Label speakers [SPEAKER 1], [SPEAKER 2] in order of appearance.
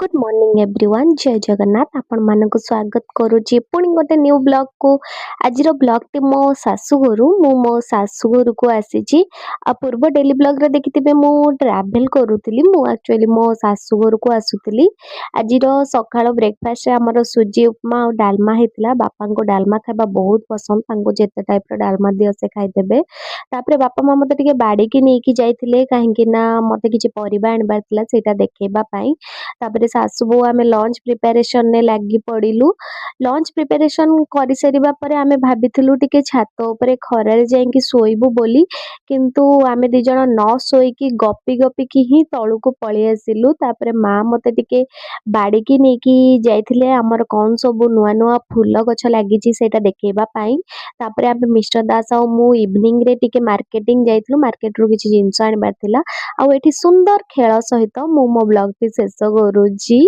[SPEAKER 1] Good morning everyone जय जगन्नाथ आपण मानक स्वागत करुच्ची पुणी गोटे न्यू ब्लॉग को आज ब्लॉग टी मो शाशुघर मो शाशुघर को आसी आ पूर्व डेली ब्लॉग रे देखिथिबे मो ट्रैवल करूतिली मो एक्चुअली मो शाशुघर को आसुतिली आज सकाळ ब्रेकफास्ट रे हमर सुजी उपमा और डालमा हेतिला बापा को डालमा खाइबा बहुत पसंद तांको जेते टाइप रो डालमा दियो से खाइ देबे तापरे बापा मा मते टिके बाडी की नेकी जाइथिले काहे कि ना मते किछि परिबा आनबार थिला सेटा देखेबा पई तापरे सासु बो आमे लंच प्रिपरेशन ने लागी पड़िलु लंच प्रिपरेशन करि सरिबा परे आमे भाबिथिलु टिके छात ऊपर खरारे जाईकी सोइबु बोली किंतु आमे दि जण न सोइकी गपी गपी की ही तळु को पळि आसिलु तापरे मां मते टिके बाडी की नेकी जाइथिले हमर कोन सब नुआ नुआ फूल गछ लागिची सेटा देखेबा पई तापरे आमे मिस्टर दास आ मु इवनिंग रे टिके मार्केटिंग जाइथिलु मार्केट रो किछि जिंस आनिबार थिला आ एठी सुंदर खेळ सहित मु मो ब्लॉग टी शेष करूची।